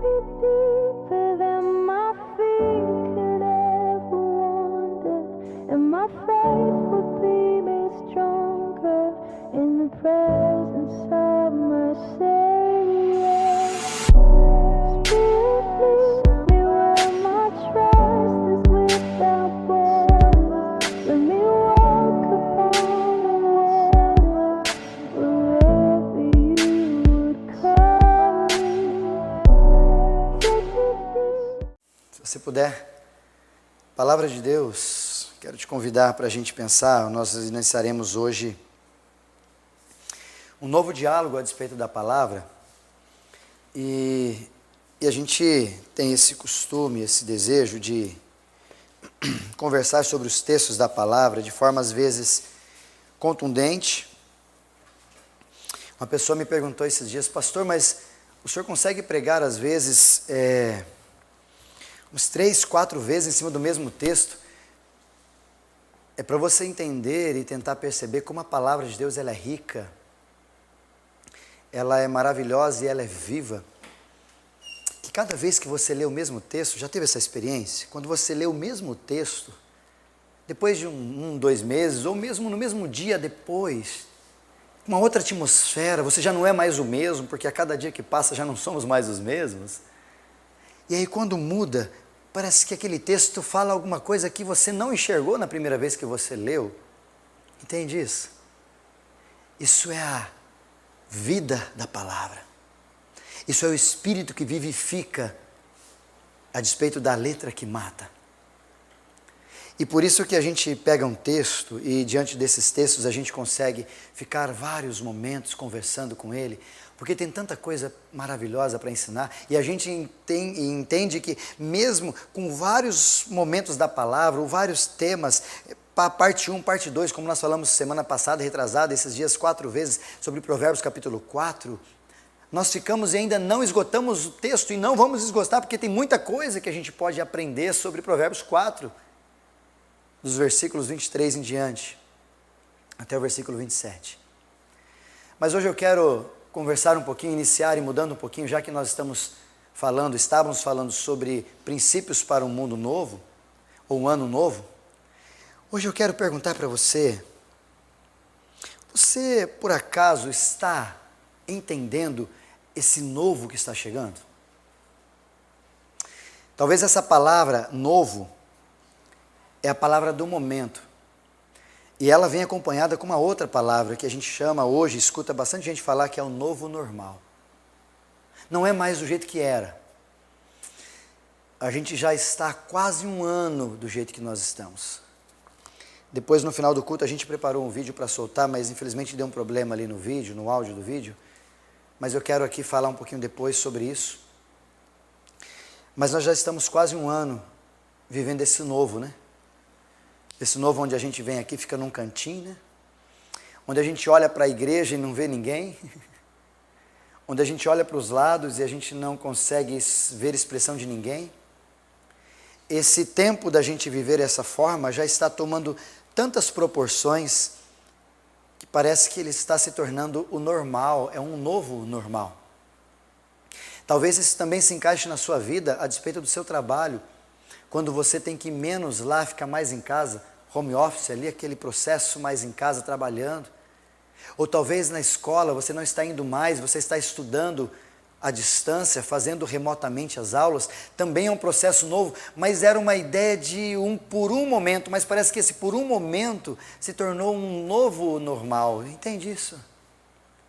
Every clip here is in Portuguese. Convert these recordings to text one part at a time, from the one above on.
be deeper than my feet could ever wander, and my faith would be made stronger in the presence of my Savior. Spirit, lead me where my trust is without border. Let me walk upon the water wherever you would call me. Take me. Se você puder, Palavra de Deus, quero te convidar para a gente pensar. Nós iniciaremos hoje um novo diálogo a despeito da palavra, e a gente tem esse costume, esse desejo de conversar sobre os textos da palavra de forma às vezes contundente. Uma pessoa me perguntou esses dias: pastor, mas o senhor consegue pregar às vezes uns 3, 4 vezes em cima do mesmo texto? É para você entender e tentar perceber como a palavra de Deus ela é rica, ela é maravilhosa e ela é viva. Que cada vez que você lê o mesmo texto, já teve essa experiência? Quando você lê o mesmo texto, depois de 2 meses, ou mesmo no mesmo dia depois, uma outra atmosfera, você já não é mais o mesmo, porque a cada dia que passa já não somos mais os mesmos. E aí quando muda, parece que aquele texto fala alguma coisa que você não enxergou na primeira vez que você leu. Entende isso? Isso é a vida da palavra. Isso é o Espírito que vivifica a despeito da letra que mata. E por isso que a gente pega um texto e diante desses textos a gente consegue ficar vários momentos conversando com ele, porque tem tanta coisa maravilhosa para ensinar, e a gente entende que mesmo com vários momentos da palavra, ou vários temas, parte 1, parte 2, como nós falamos semana passada, retrasada, esses dias 4 vezes, sobre Provérbios capítulo 4, nós ficamos e ainda não esgotamos o texto, e não vamos esgotar, porque tem muita coisa que a gente pode aprender sobre Provérbios 4, dos versículos 23 em diante, até o versículo 27. Mas hoje eu quero conversar um pouquinho, iniciar e mudando um pouquinho, já que nós estávamos falando sobre princípios para um mundo novo, ou um ano novo. Hoje eu quero perguntar para você: você por acaso está entendendo esse novo que está chegando? Talvez essa palavra novo é a palavra do momento, e ela vem acompanhada com uma outra palavra que a gente chama hoje, escuta bastante gente falar, que é o novo normal. Não é mais do jeito que era. A gente já está há quase 1 ano do jeito que nós estamos. Depois, no final do culto, a gente preparou um vídeo para soltar, mas infelizmente deu um problema ali no vídeo, no áudio do vídeo. Mas eu quero aqui falar um pouquinho depois sobre isso. Mas nós já estamos quase 1 ano vivendo esse novo, né? Esse novo onde a gente vem aqui, fica num cantinho, né? Onde a gente olha para a igreja e não vê ninguém. Onde a gente olha para os lados e a gente não consegue ver expressão de ninguém. Esse tempo da gente viver dessa forma já está tomando tantas proporções que parece que ele está se tornando o normal, é um novo normal. Talvez isso também se encaixe na sua vida, a despeito do seu trabalho, quando você tem que ir menos lá, ficar mais em casa, home office ali, aquele processo mais em casa, trabalhando. Ou talvez na escola você não está indo mais, você está estudando à distância, fazendo remotamente as aulas, também é um processo novo, mas era uma ideia de por um momento, mas parece que esse por um momento se tornou um novo normal. Entende isso?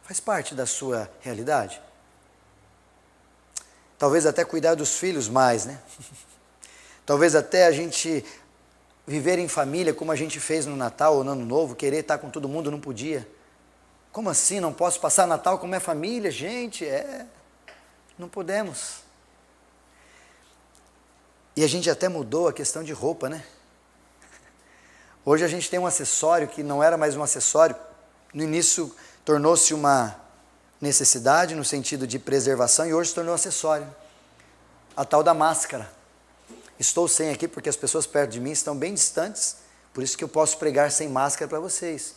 Faz parte da sua realidade. Talvez até cuidar dos filhos mais, né? Talvez até a gente viver em família como a gente fez no Natal ou no Ano Novo, querer estar com todo mundo, não podia. Como assim? Não posso passar Natal com minha família? Gente, não podemos. E a gente até mudou a questão de roupa, né? Hoje a gente tem um acessório que não era mais um acessório. No início tornou-se uma necessidade no sentido de preservação e hoje se tornou um acessório. A tal da máscara. Estou sem aqui porque as pessoas perto de mim estão bem distantes, por isso que eu posso pregar sem máscara para vocês.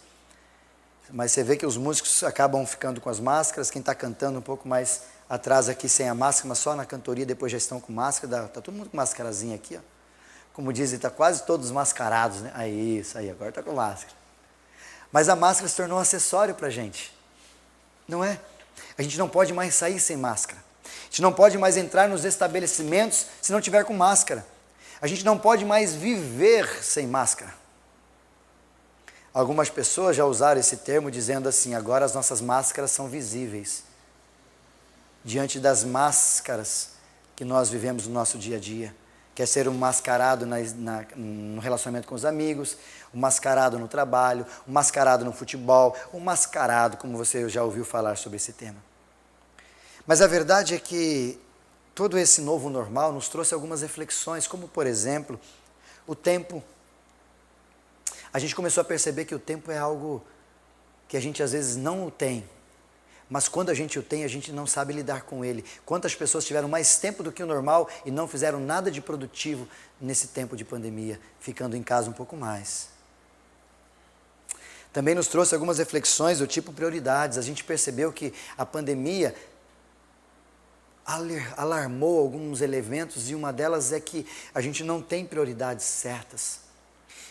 Mas você vê que os músicos acabam ficando com as máscaras, quem está cantando um pouco mais atrás aqui sem a máscara, mas só na cantoria, depois já estão com máscara, está todo mundo com mascarazinha aqui, ó. Como dizem, está quase todos mascarados, né? Aí, isso aí, agora está com máscara. Mas a máscara se tornou um acessório para a gente, não é? A gente não pode mais sair sem máscara. A gente não pode mais entrar nos estabelecimentos se não tiver com máscara. A gente não pode mais viver sem máscara. Algumas pessoas já usaram esse termo dizendo assim, agora as nossas máscaras são visíveis. Diante das máscaras que nós vivemos no nosso dia a dia. Quer ser um mascarado no relacionamento com os amigos, um mascarado no trabalho, um mascarado no futebol, um mascarado, como você já ouviu falar sobre esse tema. Mas a verdade é que todo esse novo normal nos trouxe algumas reflexões, como por exemplo, o tempo. A gente começou a perceber que o tempo é algo que a gente às vezes não o tem. Mas quando a gente o tem, a gente não sabe lidar com ele. Quantas pessoas tiveram mais tempo do que o normal e não fizeram nada de produtivo nesse tempo de pandemia, ficando em casa um pouco mais. Também nos trouxe algumas reflexões do tipo prioridades. A gente percebeu que a pandemia alarmou alguns elementos e uma delas é que a gente não tem prioridades certas.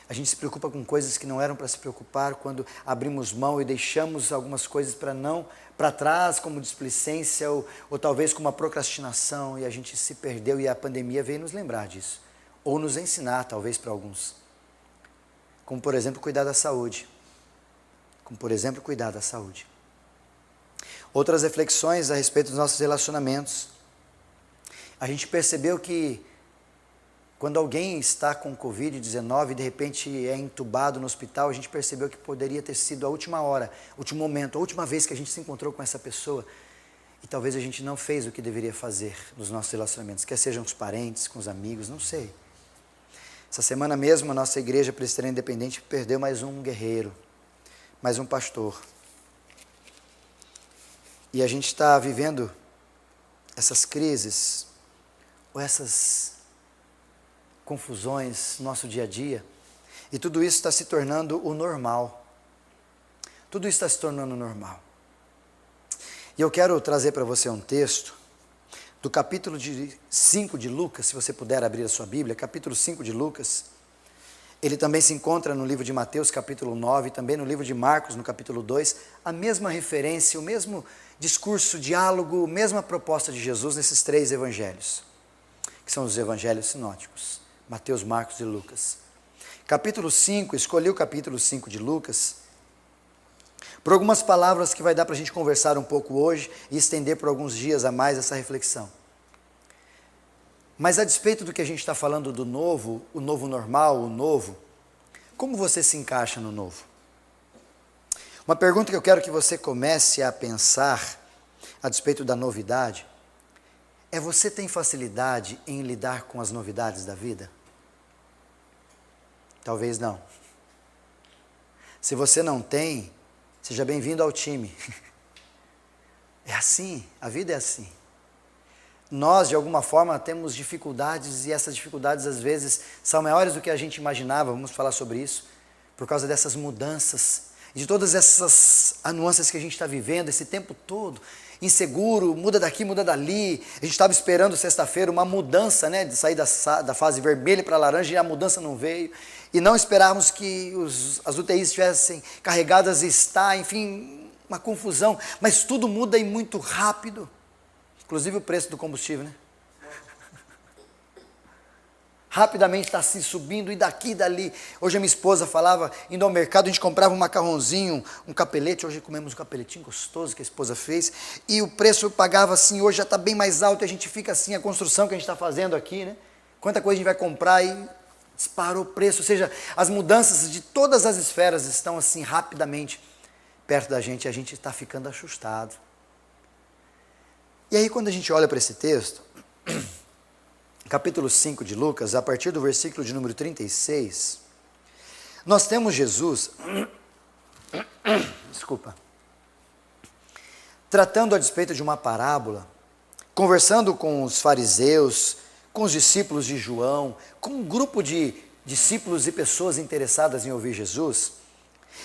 A gente se preocupa com coisas que não eram para se preocupar quando abrimos mão e deixamos algumas coisas para trás, como displicência ou talvez como uma procrastinação, e a gente se perdeu e a pandemia veio nos lembrar disso, ou nos ensinar, talvez para alguns. Como, por exemplo, cuidar da saúde. Outras reflexões a respeito dos nossos relacionamentos. A gente percebeu que quando alguém está com Covid-19 e de repente é entubado no hospital, a gente percebeu que poderia ter sido a última hora, último momento, a última vez que a gente se encontrou com essa pessoa. E talvez a gente não fez o que deveria fazer nos nossos relacionamentos, quer sejam com os parentes, com os amigos, não sei. Essa semana mesmo a nossa igreja presbiteriana independente perdeu mais um guerreiro, mais um pastor. E a gente está vivendo essas crises, ou essas confusões no nosso dia a dia, e tudo isso está se tornando o normal. Tudo isso está se tornando normal. E eu quero trazer para você um texto do capítulo 5 de Lucas, se você puder abrir a sua Bíblia, capítulo 5 de Lucas. Ele também se encontra no livro de Mateus, capítulo 9, também no livro de Marcos, no capítulo 2, a mesma referência, o mesmo discurso, diálogo, mesma proposta de Jesus nesses três evangelhos, que são os evangelhos sinóticos. Mateus, Marcos e Lucas. Capítulo 5, escolhi o capítulo 5 de Lucas, por algumas palavras que vai dar para a gente conversar um pouco hoje e estender por alguns dias a mais essa reflexão. Mas a despeito do que a gente está falando do novo, o novo normal, o novo, como você se encaixa no novo? Uma pergunta que eu quero que você comece a pensar a despeito da novidade, é: você tem facilidade em lidar com as novidades da vida? Talvez não. Se você não tem, seja bem-vindo ao time. É assim, a vida é assim. Nós, de alguma forma, temos dificuldades, e essas dificuldades às vezes são maiores do que a gente imaginava, vamos falar sobre isso, por causa dessas mudanças, de todas essas nuances que a gente está vivendo esse tempo todo, inseguro, muda daqui, muda dali. A gente estava esperando sexta-feira uma mudança, né, de sair da fase vermelha para laranja, e a mudança não veio, e não esperávamos que as UTIs estivessem carregadas e está, enfim, uma confusão, mas tudo muda e muito rápido, inclusive o preço do combustível, né? Rapidamente está se subindo, e daqui e dali. Hoje a minha esposa falava, indo ao mercado, a gente comprava um macarrãozinho, um capelete. Hoje comemos um capeletinho gostoso que a esposa fez, e o preço eu pagava assim, hoje já está bem mais alto, e a gente fica assim, a construção que a gente está fazendo aqui, né? Quanta coisa a gente vai comprar e disparou o preço. Ou seja, as mudanças de todas as esferas estão assim rapidamente perto da gente, e a gente está ficando assustado. E aí quando a gente olha para esse texto, capítulo 5 de Lucas, a partir do versículo de número 36, nós temos Jesus, tratando a despeito de uma parábola, conversando com os fariseus, com os discípulos de João, com um grupo de discípulos e pessoas interessadas em ouvir Jesus.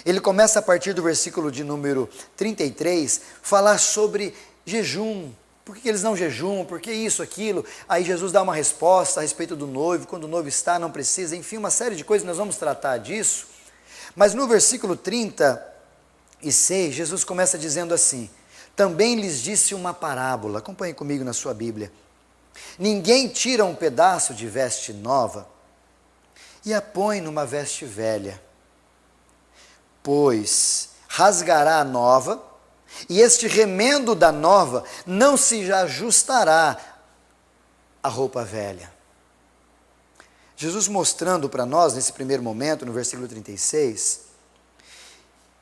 Ele começa a partir do versículo de número 33, falar sobre jejum, Por que eles não jejuam? Por que isso, aquilo? Aí Jesus dá uma resposta a respeito do noivo, quando o noivo está, não precisa, enfim, uma série de coisas, nós vamos tratar disso. Mas no versículo 36, Jesus começa dizendo assim: também lhes disse uma parábola, acompanhe comigo na sua Bíblia. Ninguém tira um pedaço de veste nova e a põe numa veste velha, pois rasgará a nova, e este remendo da nova não se ajustará à roupa velha. Jesus mostrando para nós, nesse primeiro momento, no versículo 36,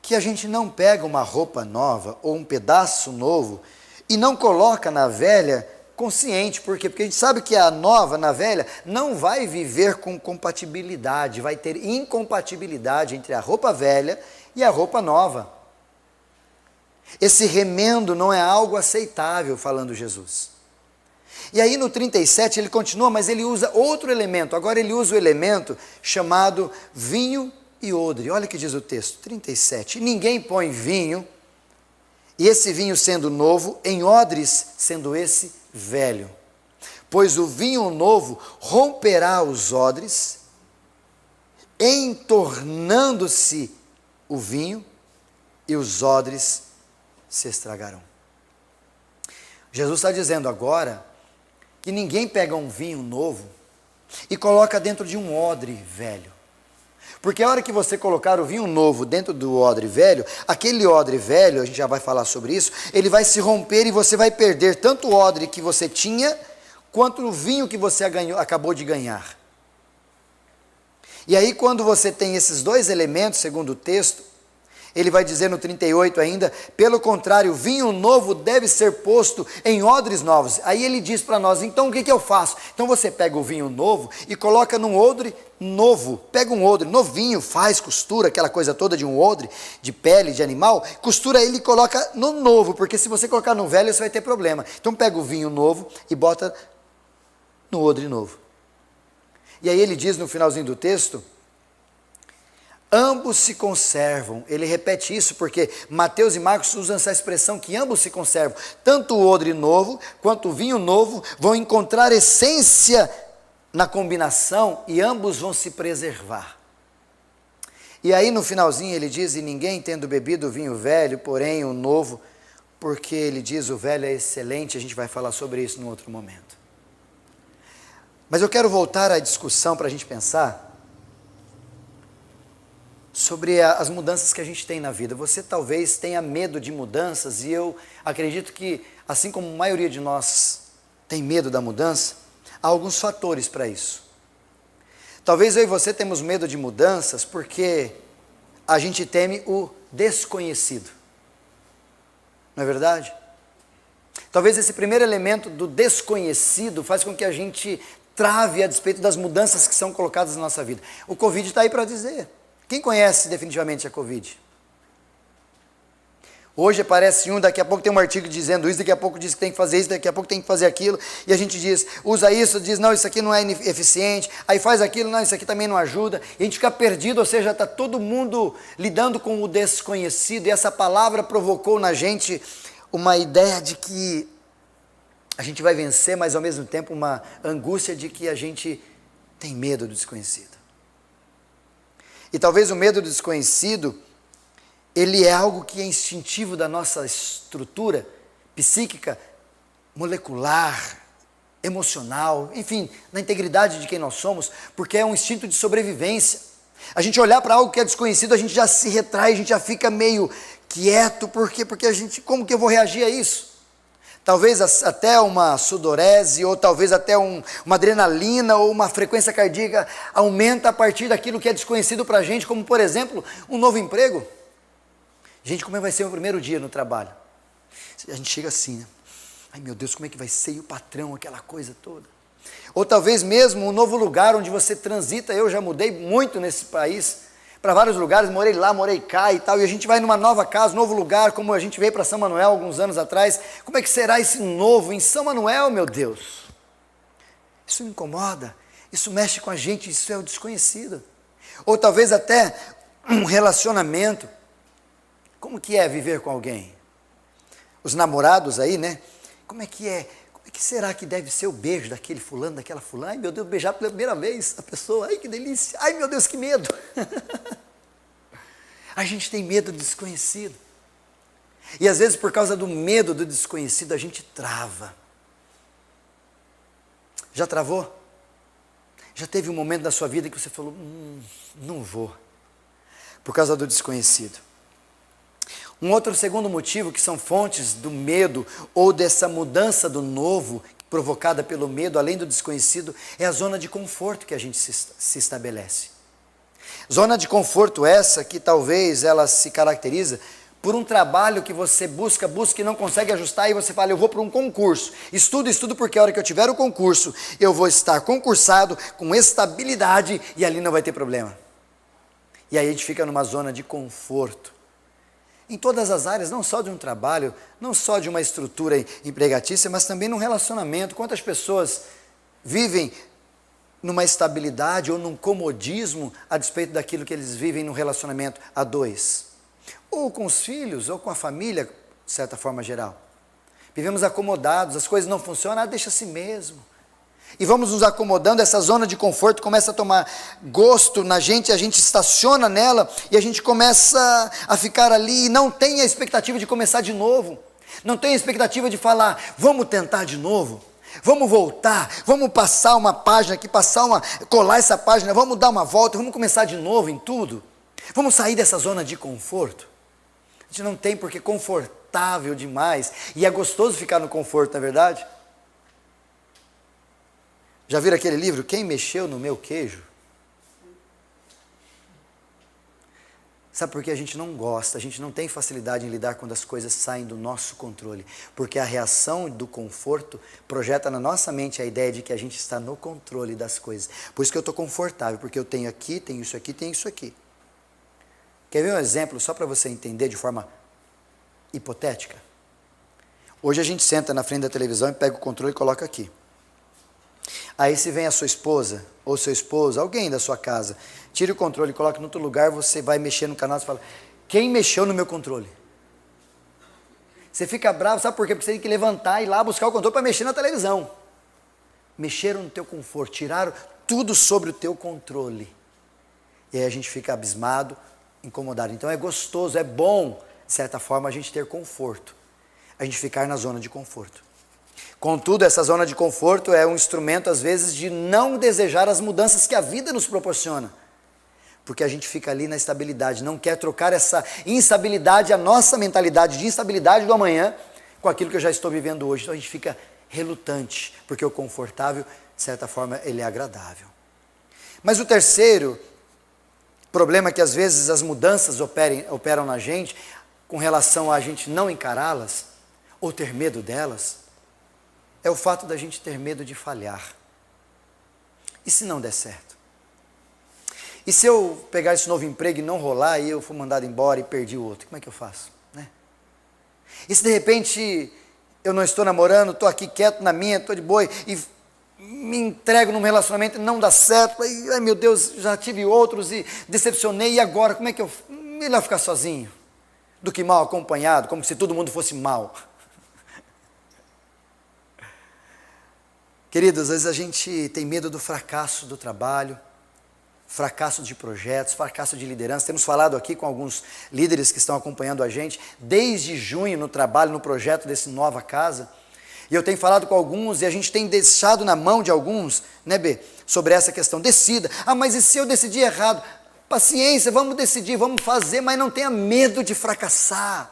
que a gente não pega uma roupa nova ou um pedaço novo e não coloca na velha consciente. Por quê? Porque a gente sabe que a nova na velha não vai viver com compatibilidade, vai ter incompatibilidade entre a roupa velha e a roupa nova. Esse remendo não é algo aceitável, falando Jesus. E aí no 37 ele continua, mas ele usa outro elemento. Agora ele usa o elemento chamado vinho e odre. Olha o que diz o texto, 37. Ninguém põe vinho, e esse vinho sendo novo, em odres, sendo esse velho. Pois o vinho novo romperá os odres, entornando-se o vinho, e os odres se estragarão. Jesus está dizendo agora que ninguém pega um vinho novo e coloca dentro de um odre velho. Porque a hora que você colocar o vinho novo dentro do odre velho, aquele odre velho, a gente já vai falar sobre isso, ele vai se romper e você vai perder tanto o odre que você tinha, quanto o vinho que você acabou de ganhar. E aí quando você tem esses dois elementos, segundo o texto, ele vai dizer no 38 ainda, pelo contrário, o vinho novo deve ser posto em odres novos. Aí ele diz para nós, então o que eu faço? Então você pega o vinho novo e coloca num odre novo. Pega um odre novinho, faz, costura, aquela coisa toda de um odre, de pele, de animal, costura ele e coloca no novo, porque se você colocar no velho, você vai ter problema. Então pega o vinho novo e bota no odre novo. E aí ele diz no finalzinho do texto, ambos se conservam. Ele repete isso porque Mateus e Marcos usam essa expressão que ambos se conservam. Tanto o odre novo quanto o vinho novo vão encontrar essência na combinação e ambos vão se preservar. E aí no finalzinho ele diz, e ninguém tendo bebido o vinho velho, porém o novo, porque ele diz o velho é excelente, a gente vai falar sobre isso num outro momento. Mas eu quero voltar à discussão para a gente pensar sobre as mudanças que a gente tem na vida. Você talvez tenha medo de mudanças e eu acredito que, assim como a maioria de nós tem medo da mudança, há alguns fatores para isso. Talvez eu e você temos medo de mudanças porque a gente teme o desconhecido. Não é verdade? Talvez esse primeiro elemento do desconhecido faz com que a gente trave a despeito das mudanças que são colocadas na nossa vida. O Covid está aí para dizer. Quem conhece definitivamente a Covid? Hoje aparece um, daqui a pouco tem um artigo dizendo isso, daqui a pouco diz que tem que fazer isso, daqui a pouco tem que fazer aquilo, e a gente diz, usa isso, diz, não, isso aqui não é eficiente, aí faz aquilo, não, isso aqui também não ajuda, e a gente fica perdido, ou seja, está todo mundo lidando com o desconhecido, e essa palavra provocou na gente uma ideia de que a gente vai vencer, mas ao mesmo tempo uma angústia de que a gente tem medo do desconhecido. E talvez o medo do desconhecido, ele é algo que é instintivo da nossa estrutura psíquica, molecular, emocional, enfim, na integridade de quem nós somos, porque é um instinto de sobrevivência. A gente olhar para algo que é desconhecido, a gente já se retrai, a gente já fica meio quieto, por quê? Porque a gente, como que eu vou reagir a isso? Talvez até uma sudorese, ou talvez até uma adrenalina, ou uma frequência cardíaca aumenta a partir daquilo que é desconhecido para a gente, como por exemplo, um novo emprego. Gente, como é que vai ser o meu primeiro dia no trabalho? A gente chega assim, né? Ai meu Deus, como é que vai ser? E o patrão, aquela coisa toda. Ou talvez mesmo um novo lugar onde você transita. Eu já mudei muito nesse país, para vários lugares, morei lá, morei cá e tal, e a gente vai numa nova casa, novo lugar, como a gente veio para São Manuel alguns anos atrás. Como é que será esse novo em São Manuel, meu Deus? Isso me incomoda, isso mexe com a gente, isso é o desconhecido. Ou talvez até um relacionamento. Como que é viver com alguém? Os namorados aí, né? Como é que é? Como é que será que deve ser o beijo daquele fulano, daquela fulana? Ai, meu Deus, beijar pela primeira vez a pessoa. Ai, que delícia. Ai, meu Deus, que medo. A gente tem medo do desconhecido. E às vezes, por causa do medo do desconhecido, a gente trava. Já travou? Já teve um momento da sua vida que você falou, não vou, por causa do desconhecido. Um outro segundo motivo, que são fontes do medo, ou dessa mudança do novo, provocada pelo medo, além do desconhecido, é a zona de conforto que a gente se estabelece. Zona de conforto essa que talvez ela se caracteriza por um trabalho que você busca e não consegue ajustar, e você fala, eu vou para um concurso, estudo, porque a hora que eu tiver o concurso, eu vou estar concursado, com estabilidade, e ali não vai ter problema. E aí a gente fica numa zona de conforto. Em todas as áreas, não só de um trabalho, não só de uma estrutura empregatícia, mas também num relacionamento. Quantas pessoas vivem numa estabilidade ou num comodismo a despeito daquilo que eles vivem no relacionamento a dois? Ou com os filhos, ou com a família, de certa forma geral. Vivemos acomodados, as coisas não funcionam, deixa assim mesmo. E vamos nos acomodando, essa zona de conforto começa a tomar gosto na gente, a gente estaciona nela, e a gente começa a ficar ali, e não tem a expectativa de começar de novo. Não tem a expectativa de falar, vamos tentar de novo. Vamos voltar, vamos passar uma página aqui, colar essa página, vamos dar uma volta, vamos começar de novo em tudo. Vamos sair dessa zona de conforto. A gente não tem porque é confortável demais. E é gostoso ficar no conforto, não é verdade? Já viram aquele livro, Quem Mexeu no Meu Queijo? Sabe por que a gente não gosta? A gente não tem facilidade em lidar quando as coisas saem do nosso controle. Porque a reação do conforto projeta na nossa mente a ideia de que a gente está no controle das coisas. Por isso que eu estou confortável, porque eu tenho aqui, tenho isso aqui, tenho isso aqui. Quer ver um exemplo só para você entender de forma hipotética? Hoje a gente senta na frente da televisão e pega o controle e coloca aqui. Aí se vem a sua esposa ou seu esposo, alguém da sua casa, tira o controle e coloca em outro lugar, você vai mexer no canal e fala, quem mexeu no meu controle? Você fica bravo, sabe por quê? Porque você tem que levantar e ir lá buscar o controle para mexer na televisão. Mexeram no teu conforto, tiraram tudo sobre o teu controle. E aí a gente fica abismado, incomodado. Então é gostoso, é bom, de certa forma, a gente ter conforto. A gente ficar na zona de conforto. Contudo, essa zona de conforto é um instrumento, às vezes, de não desejar as mudanças que a vida nos proporciona. Porque a gente fica ali na estabilidade, não quer trocar essa instabilidade, a nossa mentalidade de instabilidade do amanhã, com aquilo que eu já estou vivendo hoje. Então a gente fica relutante, porque o confortável, de certa forma, ele é agradável. Mas o terceiro problema é que às vezes as mudanças operam na gente, com relação a gente não encará-las, ou ter medo delas, é o fato da gente ter medo de falhar. E se não der certo? E se eu pegar esse novo emprego e não rolar, e eu for mandado embora e perdi o outro, como é que eu faço? Né? E se de repente eu não estou namorando, estou aqui quieto na minha, estou de boa, e me entrego num relacionamento e não dá certo, e, ai meu Deus, já tive outros e decepcionei, e agora, como é que eu... Melhor ficar sozinho do que mal acompanhado, como se todo mundo fosse mal. Queridos, às vezes a gente tem medo do fracasso do trabalho, fracasso de projetos, fracasso de liderança. Temos falado aqui com alguns líderes que estão acompanhando a gente, desde junho no trabalho, no projeto desse Nova Casa. E eu tenho falado com alguns e a gente tem deixado na mão de alguns, né, B, sobre essa questão. Decida. Ah, mas e se eu decidir errado? Paciência, vamos decidir, vamos fazer, mas não tenha medo de fracassar.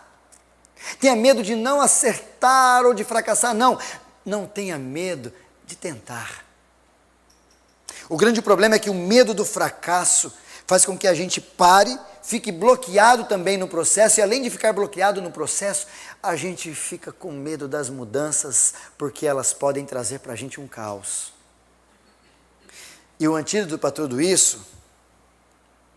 Tenha medo de não acertar ou de fracassar, não. Não tenha medo de tentar. O grande problema é que o medo do fracasso faz com que a gente pare, fique bloqueado também no processo, e além de ficar bloqueado no processo, a gente fica com medo das mudanças, porque elas podem trazer para a gente um caos. E o antídoto para tudo isso,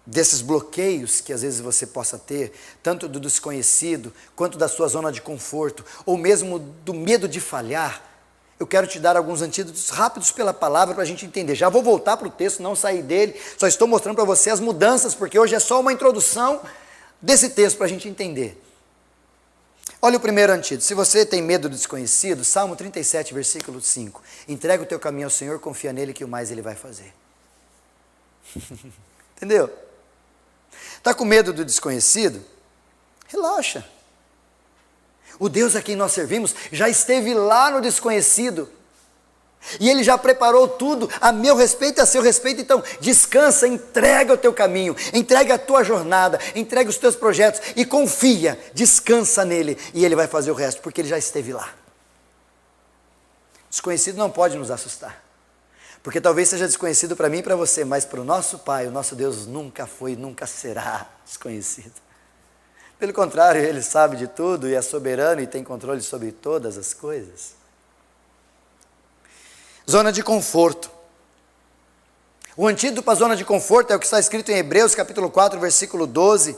desses bloqueios que às vezes você possa ter, tanto do desconhecido, quanto da sua zona de conforto, ou mesmo do medo de falhar, eu quero te dar alguns antídotos rápidos pela palavra para a gente entender. Já vou voltar para o texto, não sair dele, só estou mostrando para você as mudanças, porque hoje é só uma introdução desse texto para a gente entender. Olha o primeiro antídoto. Se você tem medo do desconhecido, Salmo 37, versículo 5. Entrega o teu caminho ao Senhor, confia nele que o mais ele vai fazer. Entendeu? Está com medo do desconhecido? Relaxa. O Deus a quem nós servimos já esteve lá no desconhecido. E Ele já preparou tudo a meu respeito e a seu respeito. Então descansa, entrega o teu caminho, entrega a tua jornada, entrega os teus projetos e confia, descansa nele e Ele vai fazer o resto, porque Ele já esteve lá. Desconhecido não pode nos assustar, porque talvez seja desconhecido para mim e para você, mas para o nosso Pai, o nosso Deus nunca foi, nunca será desconhecido. Pelo contrário, Ele sabe de tudo e é soberano e tem controle sobre todas as coisas. Zona de conforto. O antídoto para a zona de conforto é o que está escrito em Hebreus capítulo 4, versículo 12.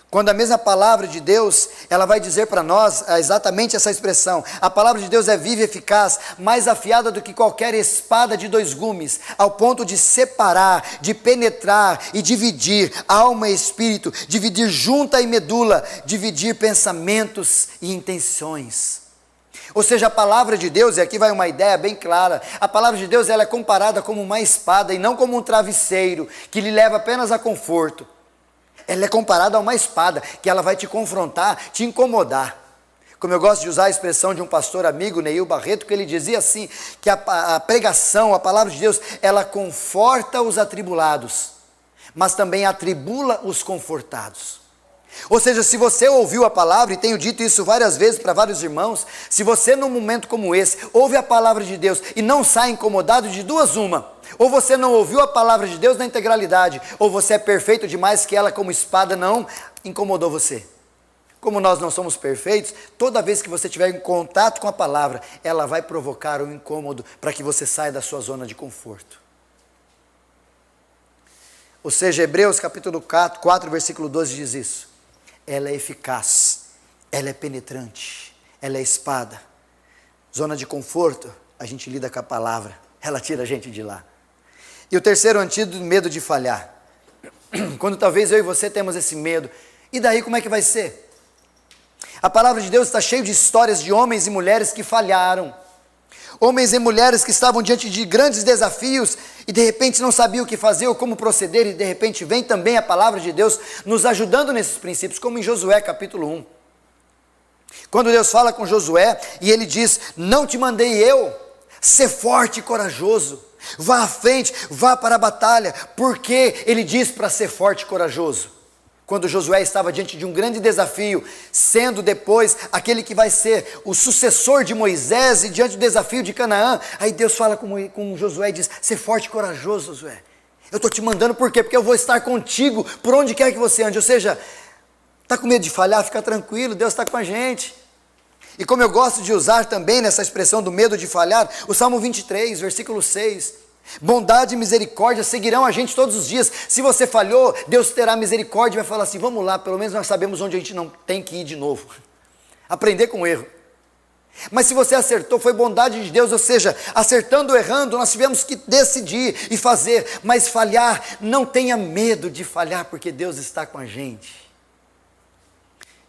Quando a mesma palavra de Deus, ela vai dizer para nós exatamente essa expressão. A palavra de Deus é viva e eficaz, mais afiada do que qualquer espada de dois gumes, ao ponto de separar, de penetrar e dividir alma e espírito, dividir junta e medula, dividir pensamentos e intenções. Ou seja, a palavra de Deus, e aqui vai uma ideia bem clara, a palavra de Deus ela é comparada como uma espada e não como um travesseiro, que lhe leva apenas a conforto. Ela é comparada a uma espada, que ela vai te confrontar, te incomodar. Como eu gosto de usar a expressão de um pastor amigo, Neil Barreto, que ele dizia assim, que a pregação, a palavra de Deus, ela conforta os atribulados, mas também atribula os confortados. Ou seja, se você ouviu a palavra, e tenho dito isso várias vezes para vários irmãos, se você num momento como esse, ouve a palavra de Deus e não sai incomodado, de duas uma, ou você não ouviu a palavra de Deus na integralidade, ou você é perfeito demais que ela como espada não incomodou você. Como nós não somos perfeitos, toda vez que você tiver em contato com a palavra, ela vai provocar um incômodo para que você saia da sua zona de conforto. Ou seja, Hebreus capítulo 4, versículo 12 diz isso. Ela é eficaz, ela é penetrante, ela é espada. Zona de conforto, a gente lida com a palavra, ela tira a gente de lá. E o terceiro antídoto, medo de falhar. Quando talvez eu e você temos esse medo, e daí como é que vai ser? A palavra de Deus está cheia de histórias de homens e mulheres que falharam. Homens e mulheres que estavam diante de grandes desafios e de repente não sabiam o que fazer ou como proceder, e de repente vem também a palavra de Deus nos ajudando nesses princípios, como em Josué capítulo 1. Quando Deus fala com Josué e ele diz, não te mandei eu, ser forte e corajoso, vá à frente, vá para a batalha, porque ele diz para ser forte e corajoso. Quando Josué estava diante de um grande desafio, sendo depois aquele que vai ser o sucessor de Moisés e diante do desafio de Canaã, aí Deus fala com Josué e diz, ser forte e corajoso, Josué. Eu estou te mandando por quê? Porque eu vou estar contigo por onde quer que você ande. Ou seja, está com medo de falhar? Fica tranquilo, Deus está com a gente. E como eu gosto de usar também nessa expressão do medo de falhar, o Salmo 23, versículo 6, bondade e misericórdia seguirão a gente todos os dias. Se você falhou, Deus terá misericórdia e vai falar assim, vamos lá, pelo menos nós sabemos onde a gente não tem que ir de novo. Aprender com o erro. Mas se você acertou, foi bondade de Deus, ou seja, acertando ou errando, nós tivemos que decidir e fazer, mas falhar, não tenha medo de falhar, porque Deus está com a gente.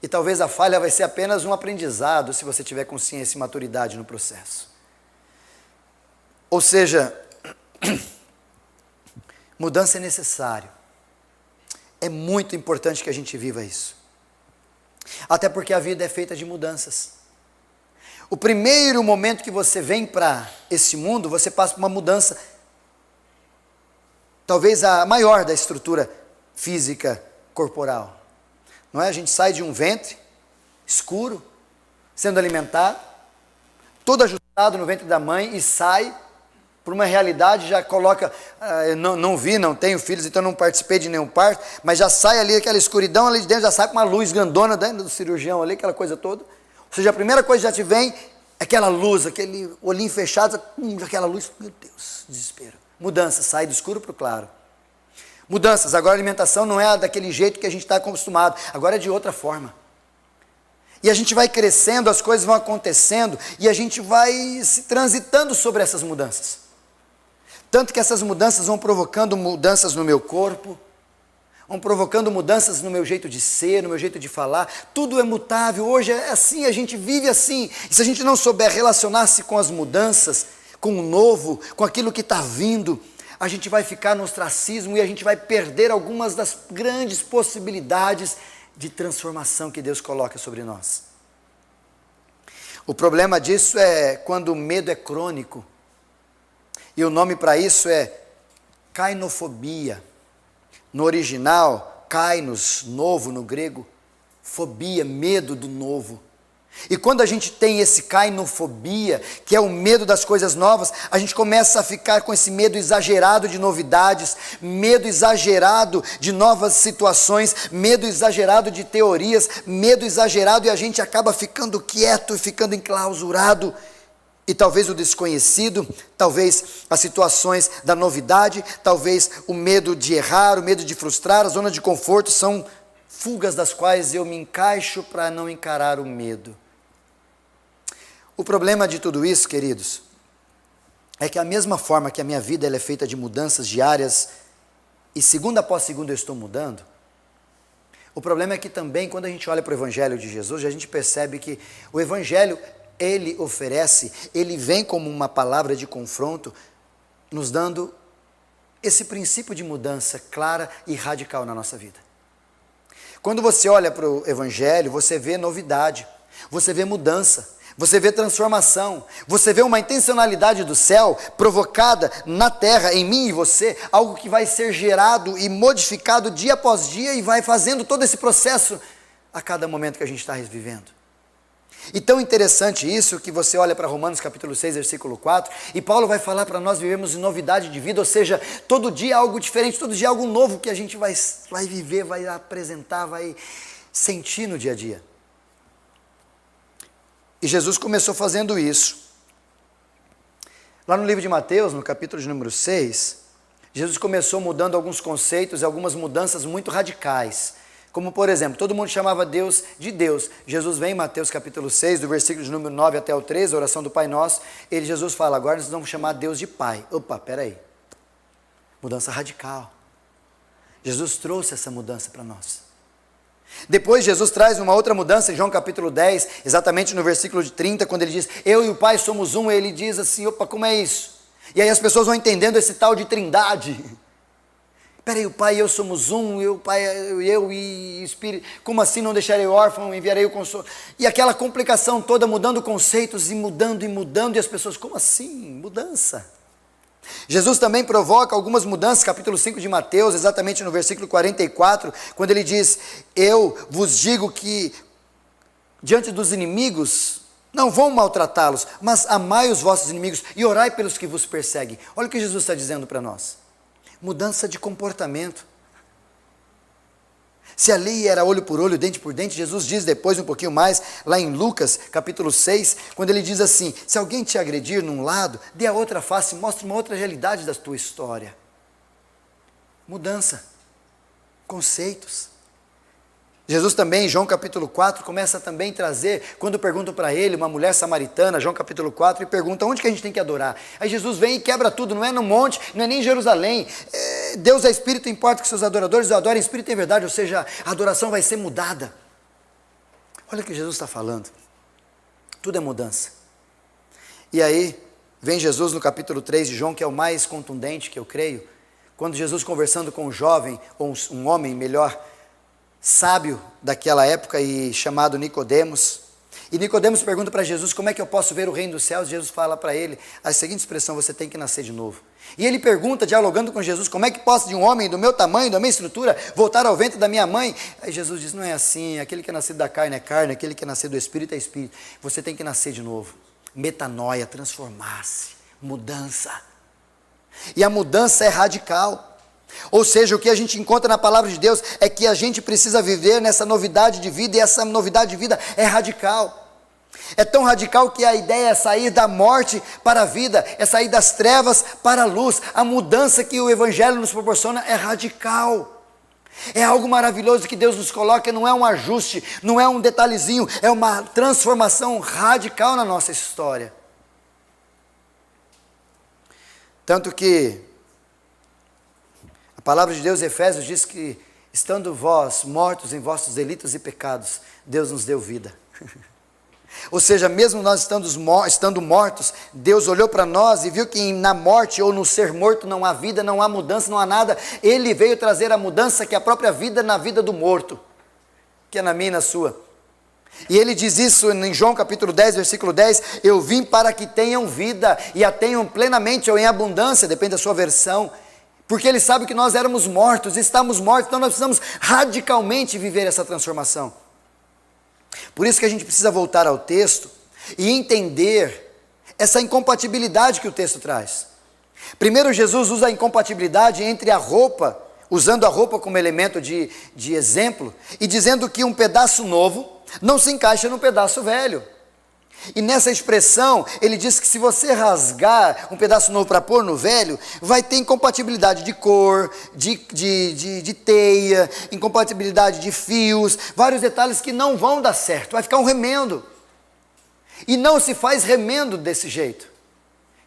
E talvez a falha vai ser apenas um aprendizado, se você tiver consciência e maturidade no processo. Ou seja, mudança é necessário. É muito importante que a gente viva isso. Até porque a vida é feita de mudanças. O primeiro momento que você vem para esse mundo, você passa por uma mudança, talvez a maior da estrutura física corporal. Não é? A gente sai de um ventre escuro, sendo alimentado, todo ajustado no ventre da mãe e sai por uma realidade, já coloca, não tenho filhos, então não participei de nenhum parto, mas já sai ali aquela escuridão ali de dentro, já sai com uma luz grandona dentro do cirurgião ali, aquela coisa toda. Ou seja, a primeira coisa que já te vem é aquela luz, aquele olhinho fechado, aquela luz, meu Deus, desespero. Mudança, sai do escuro para o claro. Mudanças, agora a alimentação não é daquele jeito que a gente está acostumado, agora é de outra forma. E a gente vai crescendo, as coisas vão acontecendo, e a gente vai se transitando sobre essas mudanças. Tanto que essas mudanças vão provocando mudanças no meu corpo, vão provocando mudanças no meu jeito de ser, no meu jeito de falar. Tudo é mutável, hoje é assim, a gente vive assim. E se a gente não souber relacionar-se com as mudanças, com o novo, com aquilo que está vindo, a gente vai ficar no ostracismo e a gente vai perder algumas das grandes possibilidades de transformação que Deus coloca sobre nós. O problema disso é quando o medo é crônico. E o nome para isso é kainofobia. No original, kainos, novo no grego, fobia, medo do novo. E quando a gente tem esse kainofobia, que é o medo das coisas novas, a gente começa a ficar com esse medo exagerado de novidades, medo exagerado de novas situações, medo exagerado de teorias, medo exagerado, e a gente acaba ficando quieto e ficando enclausurado. E talvez o desconhecido, talvez as situações da novidade, talvez o medo de errar, o medo de frustrar, a zona de conforto são fugas das quais eu me encaixo para não encarar o medo. O problema de tudo isso, queridos, é que a mesma forma que a minha vida ela é feita de mudanças diárias e segunda após segunda eu estou mudando, o problema é que também quando a gente olha para o Evangelho de Jesus, a gente percebe que o Evangelho ele oferece, ele vem como uma palavra de confronto, nos dando esse princípio de mudança clara e radical na nossa vida. Quando você olha para o Evangelho, você vê novidade, você vê mudança, você vê transformação, você vê uma intencionalidade do céu provocada na terra, em mim e você, algo que vai ser gerado e modificado dia após dia e vai fazendo todo esse processo a cada momento que a gente está vivendo. E tão interessante isso que você olha para Romanos capítulo 6, versículo 4, e Paulo vai falar para nós vivermos em novidade de vida, ou seja, todo dia algo diferente, todo dia algo novo que a gente vai viver, vai apresentar, vai sentir no dia a dia. E Jesus começou fazendo isso. Lá no livro de Mateus, no capítulo de número 6, Jesus começou mudando alguns conceitos e algumas mudanças muito radicais. Como, por exemplo, todo mundo chamava Deus de Deus. Jesus vem em Mateus capítulo 6, do versículo de número 9 até o 13, a oração do Pai Nosso. Jesus fala, agora nós vamos chamar Deus de Pai. Opa, peraí. Mudança radical. Jesus trouxe essa mudança para nós. Depois Jesus traz uma outra mudança em João capítulo 10, exatamente no versículo de 30, quando ele diz, eu e o Pai somos um, ele diz assim, opa, como é isso? E aí as pessoas vão entendendo esse tal de trindade. Peraí, o Pai e eu somos um, eu e Espírito, como assim não deixarei o órfão, enviarei o consolo? E aquela complicação toda, mudando conceitos e mudando, e as pessoas, como assim? Mudança. Jesus também provoca algumas mudanças, capítulo 5 de Mateus, exatamente no versículo 44, quando ele diz, eu vos digo que diante dos inimigos, não vão maltratá-los, mas amai os vossos inimigos e orai pelos que vos perseguem. Olha o que Jesus está dizendo para nós. Mudança de comportamento. Se a lei era olho por olho, dente por dente, Jesus diz depois um pouquinho mais, lá em Lucas, capítulo 6, quando ele diz assim, se alguém te agredir num lado, dê a outra face, mostre uma outra realidade da tua história. Mudança. Conceitos. Jesus também, em João capítulo 4, começa também a trazer, quando perguntam para ele, uma mulher samaritana, João capítulo 4, e pergunta, onde que a gente tem que adorar? Aí Jesus vem e quebra tudo, não é no monte, não é nem em Jerusalém, Deus é Espírito, importa que seus adoradores o adorem em Espírito e em verdade, ou seja, a adoração vai ser mudada. Olha o que Jesus está falando, tudo é mudança. E aí, vem Jesus no capítulo 3 de João, que é o mais contundente que eu creio, quando Jesus conversando com um jovem, ou um homem melhor, sábio daquela época e chamado Nicodemos, e Nicodemos pergunta para Jesus, como é que eu posso ver o reino dos céus? Jesus fala para ele a seguinte expressão, você tem que nascer de novo. E ele pergunta, dialogando com Jesus, como é que posso de um homem do meu tamanho, da minha estrutura, voltar ao ventre da minha mãe? Aí Jesus diz, não é assim, aquele que é nascido da carne é carne, aquele que é nascido do Espírito é Espírito, você tem que nascer de novo, metanoia, transformar-se, mudança, e a mudança é radical. Ou seja, o que a gente encontra na palavra de Deus é que a gente precisa viver nessa novidade de vida, e essa novidade de vida é radical. É tão radical que a ideia é sair da morte para a vida, é sair das trevas para a luz. A mudança que o Evangelho nos proporciona é radical. É algo maravilhoso que Deus nos coloca, não é um ajuste, não é um detalhezinho, é uma transformação radical na nossa história. Tanto que a palavra de Deus, Efésios, diz que estando vós mortos em vossos delitos e pecados, Deus nos deu vida. Ou seja, mesmo nós estando mortos, Deus olhou para nós e viu que na morte ou no ser morto não há vida, não há mudança, não há nada. Ele veio trazer a mudança que é a própria vida na vida do morto, que é na minha e na sua. E ele diz isso em João capítulo 10, versículo 10, eu vim para que tenham vida e a tenham plenamente ou em abundância, depende da sua versão, porque ele sabe que nós éramos mortos, estamos mortos, então nós precisamos radicalmente viver essa transformação. Por isso que a gente precisa voltar ao texto e entender essa incompatibilidade que o texto traz. Primeiro, Jesus usa a incompatibilidade entre a roupa, usando a roupa como elemento de exemplo, e dizendo que um pedaço novo não se encaixa num pedaço velho. E nessa expressão, ele diz que se você rasgar um pedaço novo para pôr no velho, vai ter incompatibilidade de cor, de teia, incompatibilidade de fios, vários detalhes que não vão dar certo, vai ficar um remendo. E não se faz remendo desse jeito.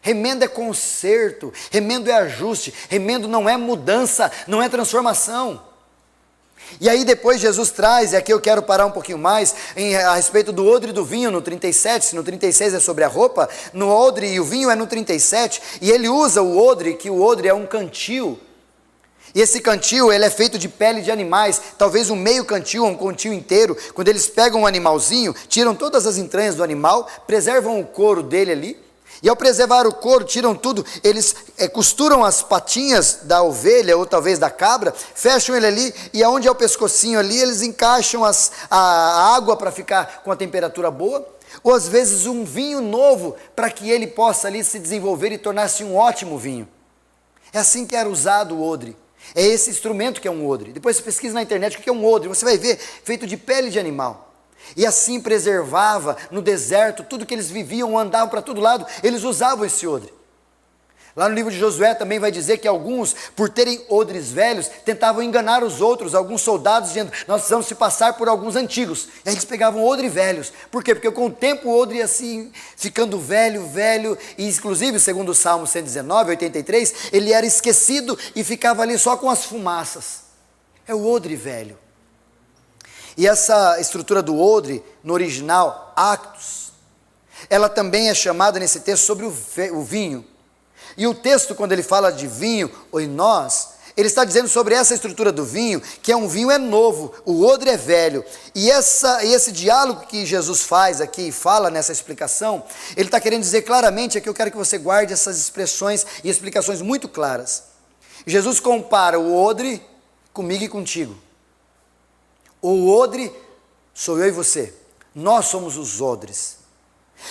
Remendo é conserto, remendo é ajuste, remendo não é mudança, não é transformação. E aí depois Jesus traz, e aqui eu quero parar um pouquinho mais, a respeito do odre e do vinho no 37, se no 36 é sobre a roupa, no odre e o vinho é no 37, e ele usa o odre, que o odre é um cantil, e esse cantil ele é feito de pele de animais, talvez um meio cantil ou um cantil inteiro, quando eles pegam um animalzinho, tiram todas as entranhas do animal, preservam o couro dele ali, e ao preservar o couro, tiram tudo, eles costuram as patinhas da ovelha ou talvez da cabra, fecham ele ali e aonde é o pescocinho ali, eles encaixam a água para ficar com a temperatura boa, ou às vezes um vinho novo para que ele possa ali se desenvolver e tornar-se um ótimo vinho. É assim que era usado o odre, é esse instrumento que é um odre. Depois você pesquisa na internet o que é um odre, você vai ver, feito de pele de animal. E assim preservava no deserto, tudo que eles viviam, andavam para todo lado, eles usavam esse odre. Lá no livro de Josué também vai dizer que alguns, por terem odres velhos, tentavam enganar os outros, alguns soldados dizendo, nós precisamos se passar por alguns antigos. E aí eles pegavam odres velhos. Por quê? Porque com o tempo o odre ia assim, ficando velho, e inclusive, segundo o Salmo 119, 83, ele era esquecido e ficava ali só com as fumaças. É o odre velho. E essa estrutura do odre, no original, actus, ela também é chamada nesse texto sobre o vinho. E o texto, quando ele fala de vinho, oinós, ele está dizendo sobre essa estrutura do vinho, que um vinho é novo, o odre é velho. E esse diálogo que Jesus faz aqui e fala nessa explicação, ele está querendo dizer claramente, aqui eu quero que você guarde essas expressões e explicações muito claras. Jesus compara o odre comigo e contigo. O odre sou eu e você, nós somos os odres,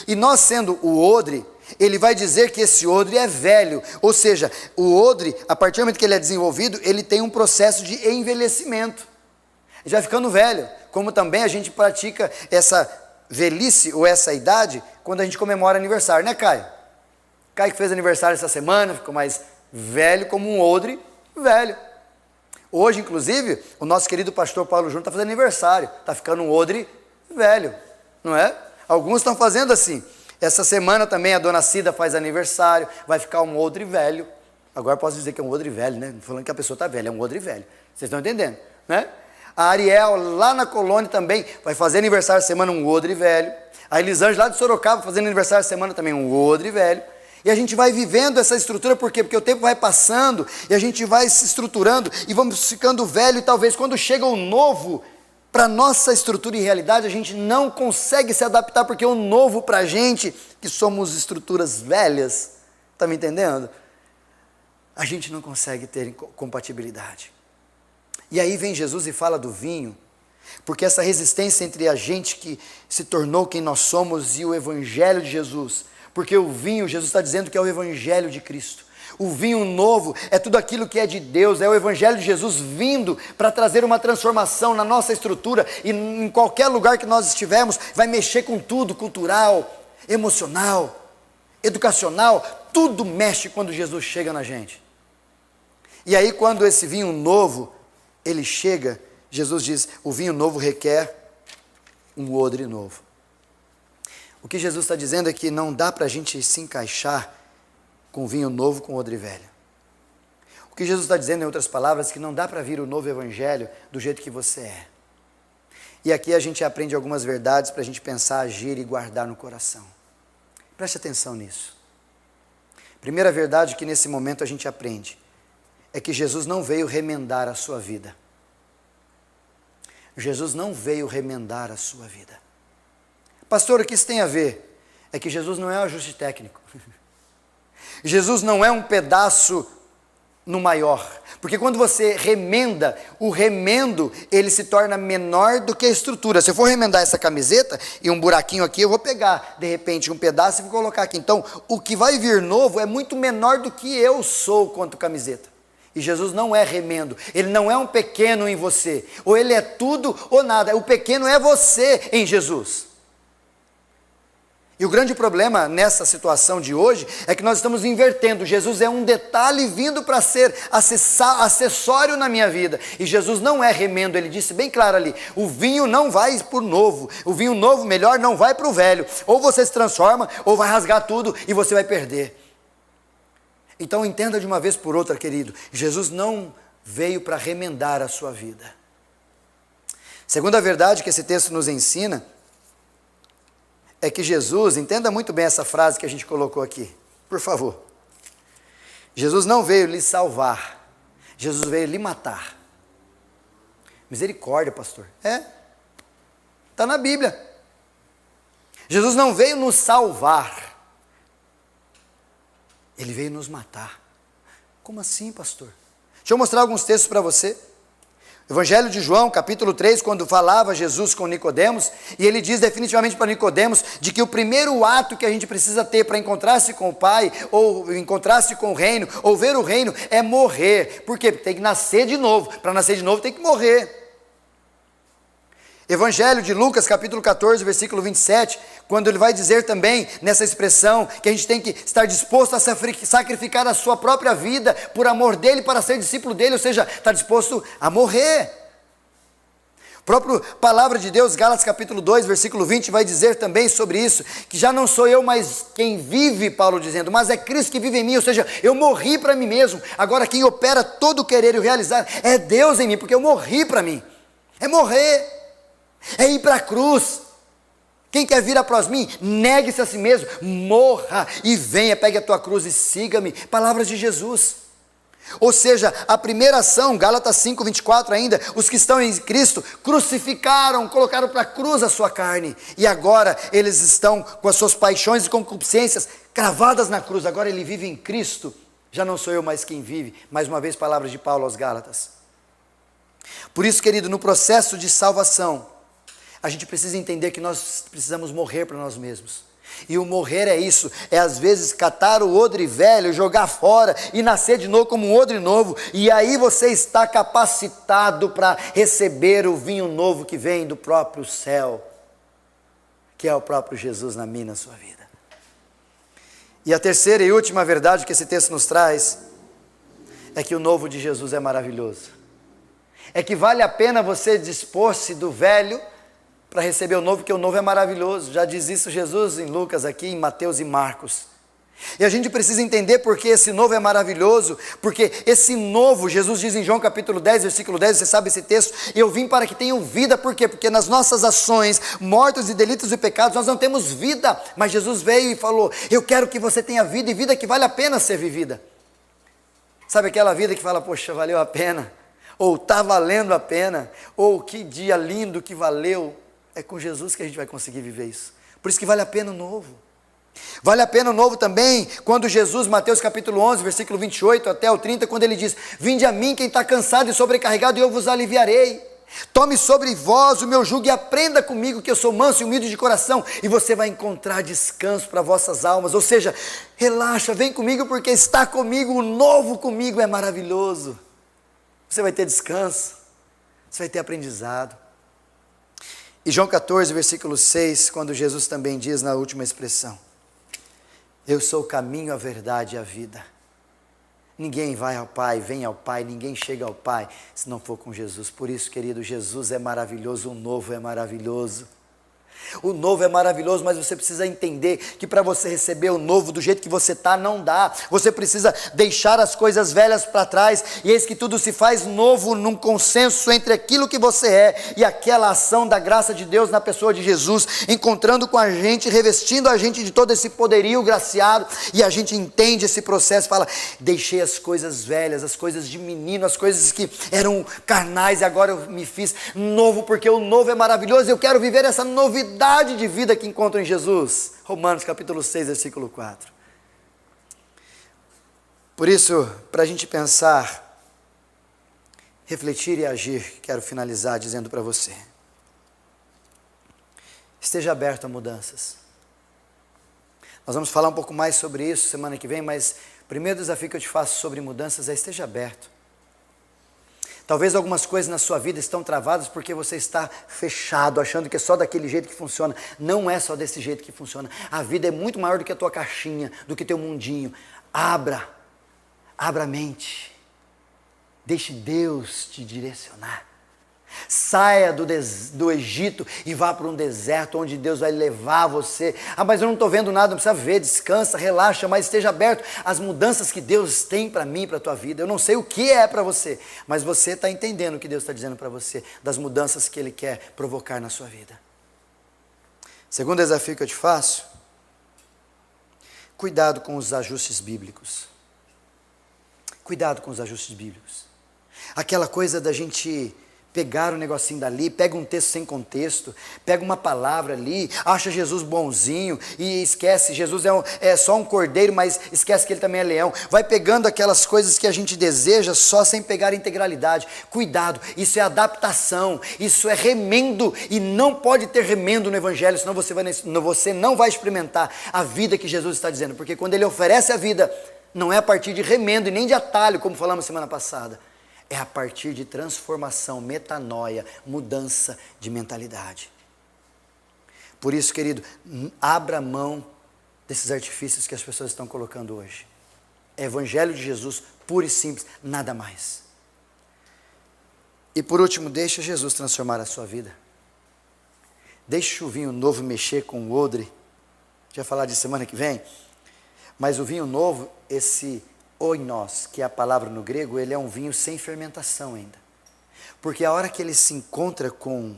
e nós sendo o odre, ele vai dizer que esse odre é velho, ou seja, o odre, a partir do momento que ele é desenvolvido, ele tem um processo de envelhecimento, ele vai ficando velho, como também a gente pratica essa velhice ou essa idade, quando a gente comemora aniversário, né Caio? Caio que fez aniversário essa semana, ficou mais velho como um odre velho. Hoje, inclusive, o nosso querido pastor Paulo Júnior está fazendo aniversário, está ficando um odre velho, não é? Alguns estão fazendo assim. Essa semana também a dona Cida faz aniversário, vai ficar um odre velho. Agora posso dizer que é um odre velho, né? Não falando que a pessoa está velha, é um odre velho. Vocês estão entendendo, né? A Ariel, lá na Colônia também, vai fazer aniversário essa semana, um odre velho. A Elisângela, lá de Sorocaba, fazendo aniversário essa semana também, um odre velho. E a gente vai vivendo essa estrutura, por quê? Porque o tempo vai passando, e a gente vai se estruturando, e vamos ficando velho, e talvez quando chega o novo, para a nossa estrutura e realidade, a gente não consegue se adaptar, porque o novo para a gente, que somos estruturas velhas, está me entendendo? A gente não consegue ter compatibilidade. E aí vem Jesus e fala do vinho, porque essa resistência entre a gente que se tornou quem nós somos e o Evangelho de Jesus, porque o vinho, Jesus está dizendo que é o Evangelho de Cristo. O vinho novo é tudo aquilo que é de Deus, é o Evangelho de Jesus vindo para trazer uma transformação na nossa estrutura e em qualquer lugar que nós estivermos, vai mexer com tudo, cultural, emocional, educacional, tudo mexe quando Jesus chega na gente. E aí quando esse vinho novo, ele chega, Jesus diz, o vinho novo requer um odre novo. O que Jesus está dizendo é que não dá para a gente se encaixar com vinho novo com odre velho. O que Jesus está dizendo, em outras palavras, que não dá para vir o novo evangelho do jeito que você é. E aqui a gente aprende algumas verdades para a gente pensar, agir e guardar no coração. Preste atenção nisso. Primeira verdade que nesse momento a gente aprende é que Jesus não veio remendar a sua vida. Jesus não veio remendar a sua vida. Pastor, o que isso tem a ver? É que Jesus não é um ajuste técnico. Jesus não é um pedaço no maior. Porque quando você remenda, o remendo, ele se torna menor do que a estrutura. Se eu for remendar essa camiseta e um buraquinho aqui, eu vou pegar, de repente, um pedaço e vou colocar aqui. Então, o que vai vir novo é muito menor do que eu sou quanto camiseta. E Jesus não é remendo, ele não é um pequeno em você. Ou ele é tudo ou nada. O pequeno é você em Jesus. E o grande problema nessa situação de hoje é que nós estamos invertendo. Jesus é um detalhe vindo para ser acessório na minha vida. E Jesus não é remendo, ele disse bem claro ali, o vinho não vai para o novo, o vinho novo melhor não vai para o velho. Ou você se transforma, ou vai rasgar tudo e você vai perder. Então entenda de uma vez por outra, querido, Jesus não veio para remendar a sua vida. Segunda verdade que esse texto nos ensina é que Jesus, entenda muito bem essa frase que a gente colocou aqui, por favor. Jesus não veio lhe salvar, Jesus veio lhe matar. Misericórdia, pastor. Está na Bíblia. Jesus não veio nos salvar, ele veio nos matar. Como assim, pastor? Deixa eu mostrar alguns textos para você. Evangelho de João, capítulo 3, quando falava Jesus com Nicodemos, e ele diz definitivamente para Nicodemos, de que o primeiro ato que a gente precisa ter para encontrar-se com o Pai, ou encontrar-se com o reino, ou ver o reino, é morrer. Por quê? Porque tem que nascer de novo. Para nascer de novo tem que morrer. Evangelho de Lucas, capítulo 14, versículo 27, quando ele vai dizer também, nessa expressão, que a gente tem que estar disposto a sacrificar a sua própria vida, por amor dele, para ser discípulo dele, ou seja, está disposto a morrer. A própria palavra de Deus, Gálatas capítulo 2, versículo 20, vai dizer também sobre isso, que já não sou eu mais quem vive, Paulo dizendo, mas é Cristo que vive em mim, ou seja, eu morri para mim mesmo, agora quem opera todo o querer e o realizar é Deus em mim, porque eu morri para mim, é morrer. É ir para a cruz. Quem quer vir após mim, negue-se a si mesmo, morra e venha, pegue a tua cruz e siga-me. Palavras de Jesus. Ou seja, a primeira ação, Gálatas 5, 24 ainda, os que estão em Cristo crucificaram, colocaram para a cruz a sua carne, e agora eles estão com as suas paixões e concupiscências cravadas na cruz. Agora ele vive em Cristo, já não sou eu mais quem vive. Mais uma vez, palavras de Paulo aos Gálatas. Por isso, querido, no processo de salvação, a gente precisa entender que nós precisamos morrer para nós mesmos. E o morrer é isso, é às vezes catar o odre velho, jogar fora e nascer de novo como um odre novo. E aí você está capacitado para receber o vinho novo que vem do próprio céu, que é o próprio Jesus na minha, na sua vida. E a terceira e última verdade que esse texto nos traz é que o novo de Jesus é maravilhoso. É que vale a pena você dispor-se do velho para receber o novo, porque o novo é maravilhoso. Já diz isso Jesus em Lucas aqui, em Mateus e Marcos. E a gente precisa entender porque esse novo é maravilhoso, porque esse novo, Jesus diz em João capítulo 10, versículo 10, você sabe esse texto, eu vim para que tenham vida. Por quê? Porque nas nossas ações, mortos e delitos e pecados, nós não temos vida, mas Jesus veio e falou, eu quero que você tenha vida, e vida que vale a pena ser vivida. Sabe aquela vida que fala, poxa, valeu a pena, ou está valendo a pena, ou que dia lindo que valeu. É com Jesus que a gente vai conseguir viver isso. Por isso que vale a pena o novo. Vale a pena o novo também, quando Jesus, Mateus capítulo 11, versículo 28 até o 30, quando ele diz, vinde a mim quem está cansado e sobrecarregado, e eu vos aliviarei. Tome sobre vós o meu jugo e aprenda comigo, que eu sou manso e humilde de coração, e você vai encontrar descanso para vossas almas. Ou seja, relaxa, vem comigo, porque está comigo, o novo comigo é maravilhoso. Você vai ter descanso, você vai ter aprendizado. E João 14, versículo 6, quando Jesus também diz na última expressão, eu sou o caminho, a verdade e a vida. Ninguém vai ao Pai, vem ao Pai, ninguém chega ao Pai, se não for com Jesus. Por isso, querido, Jesus é maravilhoso, o novo é maravilhoso. O novo é maravilhoso, mas você precisa entender que para você receber o novo do jeito que você está, não dá. Você precisa deixar as coisas velhas para trás, e eis que tudo se faz novo num consenso entre aquilo que você é e aquela ação da graça de Deus na pessoa de Jesus, encontrando com a gente, revestindo a gente de todo esse poderio graciado, e a gente entende esse processo, fala, deixei as coisas velhas, as coisas de menino, as coisas que eram carnais, e agora eu me fiz novo, porque o novo é maravilhoso, e eu quero viver essa novidade de vida que encontro em Jesus. Romanos capítulo 6, versículo 4. Por isso, para a gente pensar, refletir e agir, quero finalizar dizendo para você, esteja aberto a mudanças. Nós vamos falar um pouco mais sobre isso semana que vem, mas o primeiro desafio que eu te faço sobre mudanças é esteja aberto. Talvez algumas coisas na sua vida estão travadas porque você está fechado, achando que é só daquele jeito que funciona. Não é só desse jeito que funciona. A vida é muito maior do que a tua caixinha, do que teu mundinho. Abra a mente. Deixe Deus te direcionar. Saia do Egito e vá para um deserto onde Deus vai levar você. Ah, mas eu não estou vendo nada, não precisa ver, descansa, relaxa, mas esteja aberto às mudanças que Deus tem para mim, para a tua vida. Eu não sei o que é para você, mas você está entendendo o que Deus está dizendo para você, das mudanças que Ele quer provocar na sua vida. Segundo desafio que eu te faço, cuidado com os ajustes bíblicos. Cuidado com os ajustes bíblicos. Aquela coisa da gente pegar um negocinho dali, pega um texto sem contexto, pega uma palavra ali, acha Jesus bonzinho e esquece, Jesus é só um cordeiro, mas esquece que ele também é leão. Vai pegando aquelas coisas que a gente deseja só sem pegar a integralidade. Cuidado, isso é adaptação, isso é remendo, e não pode ter remendo no evangelho, senão você não vai experimentar a vida que Jesus está dizendo, porque quando ele oferece a vida, não é a partir de remendo e nem de atalho, como falamos semana passada. É a partir de transformação, metanoia, mudança de mentalidade. Por isso, querido, abra mão desses artifícios que as pessoas estão colocando hoje. É Evangelho de Jesus, puro e simples, nada mais. E por último, deixa Jesus transformar a sua vida. Deixa o vinho novo mexer com o odre. A gente vai falar disso semana que vem. Mas o vinho novo, esse oinos, que é a palavra no grego, ele é um vinho sem fermentação ainda. Porque a hora que ele se encontra com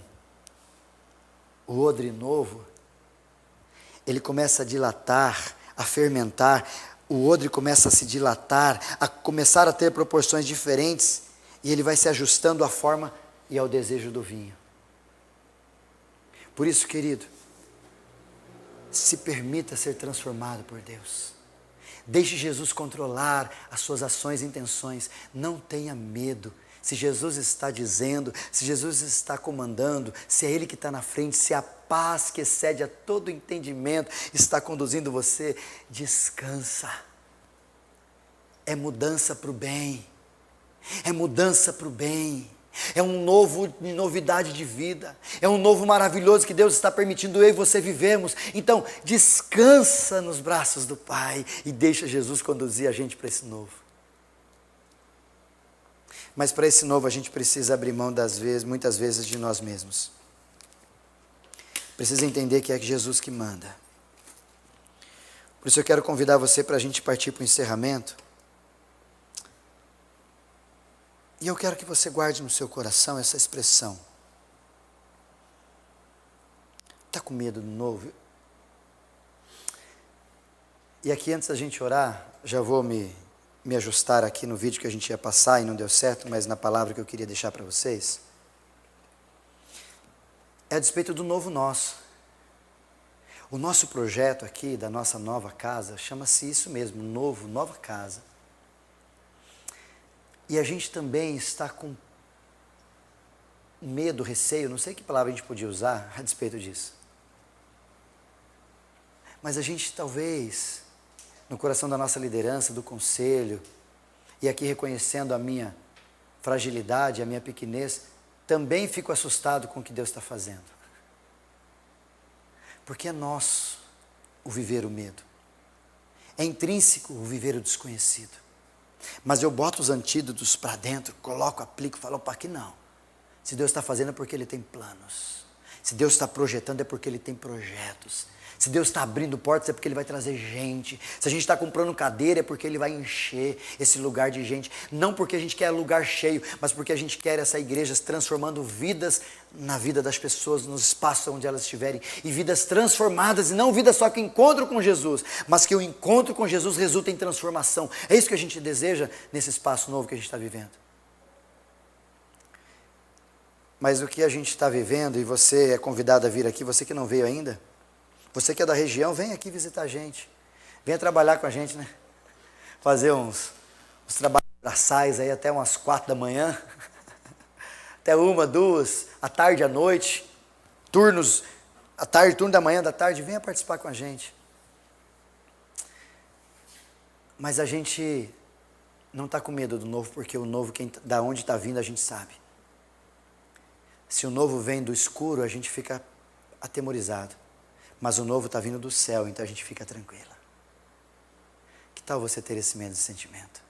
o odre novo, ele começa a dilatar, a fermentar, o odre começa a se dilatar, a começar a ter proporções diferentes, e ele vai se ajustando à forma e ao desejo do vinho. Por isso, querido, se permita ser transformado por Deus. Deixe Jesus controlar as suas ações e intenções. Não tenha medo. Se Jesus está dizendo, se Jesus está comandando, se é Ele que está na frente, se a paz que excede a todo entendimento está conduzindo você, descansa. É mudança para o bem. É mudança para o bem. É novidade de vida, é um novo maravilhoso que Deus está permitindo eu e você vivermos. Então descansa nos braços do Pai e deixa Jesus conduzir a gente para esse novo. Mas para esse novo a gente precisa abrir mão muitas vezes de nós mesmos. Precisa entender que é Jesus que manda. Por isso eu quero convidar você para a gente partir para o encerramento. E eu quero que você guarde no seu coração essa expressão. Está com medo do novo? E aqui, antes da gente orar, já vou me ajustar aqui no vídeo que a gente ia passar e não deu certo, mas na palavra que eu queria deixar para vocês. É a despeito do novo nosso. O nosso projeto aqui, da nossa nova casa, chama-se isso mesmo, nova casa. E a gente também está com medo, receio, não sei que palavra a gente podia usar a despeito disso. Mas a gente talvez, no coração da nossa liderança, do conselho, e aqui reconhecendo a minha fragilidade, a minha pequenez, também fico assustado com o que Deus está fazendo. Porque é nosso o viver o medo. É intrínseco o viver o desconhecido. Mas eu boto os antídotos para dentro, coloco, aplico, falo, opa, aqui não. Se Deus está fazendo é porque Ele tem planos. Se Deus está projetando é porque Ele tem projetos. Se Deus está abrindo portas é porque Ele vai trazer gente. Se a gente está comprando cadeira é porque Ele vai encher esse lugar de gente. Não porque a gente quer lugar cheio, mas porque a gente quer essa igreja transformando vidas na vida das pessoas, nos espaços onde elas estiverem. E vidas transformadas, e não vidas só que encontro com Jesus, mas que o encontro com Jesus resulta em transformação. É isso que a gente deseja nesse espaço novo que a gente está vivendo. Mas o que a gente está vivendo, e você é convidado a vir aqui, você que não veio ainda, você que é da região, vem aqui visitar a gente. Venha trabalhar com a gente, né? Fazer uns trabalhos braçais aí até umas 4 da manhã. Até 1, 2, à tarde, à noite. Turnos, à tarde, turno da manhã, da tarde. Venha participar com a gente. Mas a gente não está com medo do novo, porque o novo, da onde está vindo, a gente sabe. Se o novo vem do escuro, a gente fica atemorizado. Mas o novo está vindo do céu, então a gente fica tranquila. Que tal você ter esse mesmo sentimento?